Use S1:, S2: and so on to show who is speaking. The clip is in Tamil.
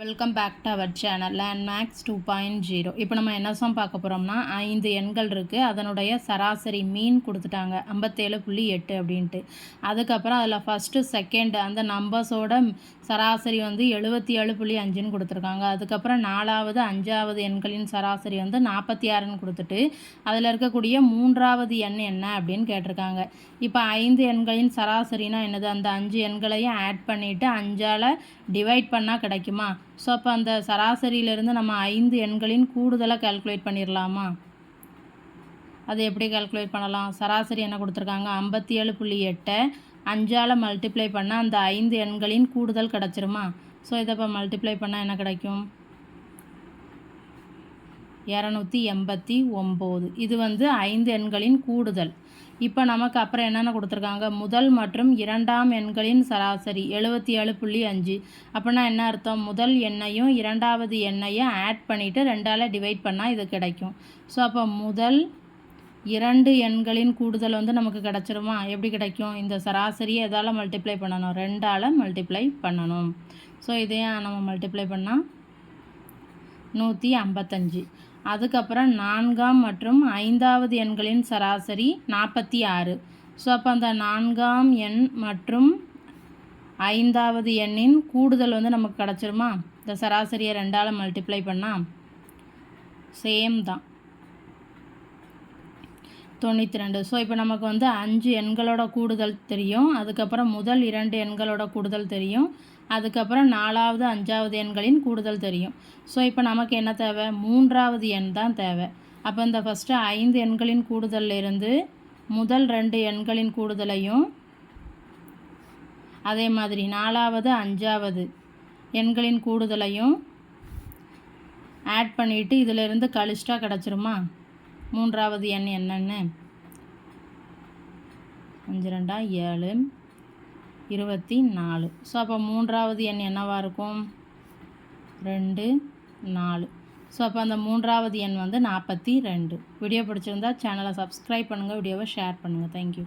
S1: Welcome back to our channel learn max 2.0. இப்போ நம்ம என்ன சம் பார்க்க போகிறோம்னா 5 எண்கள் இருக்குது, அதனுடைய சராசரி மீன் கொடுத்துட்டாங்க 57.8 அப்படின்ட்டு. அதுக்கப்புறம் அதில் ஃபஸ்ட்டு செகண்ட் அந்த நம்பர்ஸோட சராசரி வந்து 77.5ன்னு கொடுத்துருக்காங்க. அதுக்கப்புறம் 4வது 5வது எண்களின் சராசரி வந்து 46ன்னு கொடுத்துட்டு அதில் இருக்கக்கூடிய 3வது எண் என்ன அப்படின்னு கேட்டிருக்காங்க. இப்போ 5 எண்களின் சராசரினா என்னது, அந்த 5 எண்களையும் ஆட் பண்ணிவிட்டு 5ஆல் டிவைட் பண்ணால் கிடைக்குமா? ஸோ அப்போ அந்த சராசரியிலேருந்து நம்ம 5 எண்களின் கூடுதலை கால்குலேட் பண்ணிடலாமா? அது எப்படி கால்குலேட் பண்ணலாம்? சராசரி என்ன கொடுத்துருக்காங்க, 57.8 5ஆல் மல்டிப்ளை பண்ணால் அந்த 5 எண்களின் கூடுதல் கிடச்சிருமா? ஸோ இதை இப்போ மல்டிப்ளை பண்ணால் என்ன கிடைக்கும், 289. இது வந்து 5 எண்களின் கூடுதல். இப்போ நமக்கு அப்புறம் என்னென்ன கொடுத்துருக்காங்க, முதல் மற்றும் இரண்டாம் எண்களின் சராசரி 77.5. அப்படின்னா என்ன அர்த்தம், முதல் எண்ணையும் இரண்டாவது எண்ணையும் ஆட் பண்ணிவிட்டு 2ஆல் டிவைட் பண்ணால் இது கிடைக்கும். ஸோ அப்போ முதல் 2 எண்களின் கூடுதல் வந்து நமக்கு கிடச்சிருமா? எப்படி கிடைக்கும், இந்த சராசரியை எதால் மல்டிப்ளை பண்ணணும், 2ஆல் மல்டிப்ளை பண்ணணும். ஸோ இதையும் நம்ம மல்டிப்ளை பண்ணால் 155. அதுக்கப்புறம் 4ஆம் மற்றும் 5வது எண்களின் சராசரி 46. ஸோ அப்போ அந்த 4ஆம் எண் மற்றும் 5வது எண்ணின் கூடுதல் வந்து நமக்கு கிடச்சிருமா? இந்த சராசரியை 2ஆல் மல்டிப்ளை பண்ணால் சேம் தான் 92. ஸோ இப்போ நமக்கு வந்து 5 எண்களோட கூடுதல் தெரியும், அதுக்கப்புறம் முதல் 2 எண்களோட கூடுதல் தெரியும், அதுக்கப்புறம் 4வது 5வது எண்களின் கூடுதல் தெரியும். ஸோ இப்போ நமக்கு என்ன தேவை, 3வது எண் தான் தேவை. அப்போ இந்த ஃபஸ்ட்டு 5 எண்களின் கூடுதலிருந்து முதல் 2 எண்களின் கூடுதலையும் அதே மாதிரி 4வது 5வது எண்களின் கூடுதலையும் ஆட் பண்ணிவிட்டு இதிலிருந்து கழிச்சிட்டா கிடச்சிருமா 3வது எண் என்னன்னு, 5 2 7 24. ஸோ அப்போ 3வது எண் என்னவாக இருக்கும், 2 4. ஸோ அப்போ அந்த 3வது எண் வந்து 42. வீடியோ பிடிச்சிருந்தா சேனலை சப்ஸ்கிரைப் பண்ணுங்கள், வீடியோவை ஷேர் பண்ணுங்கள். தேங்க்யூ.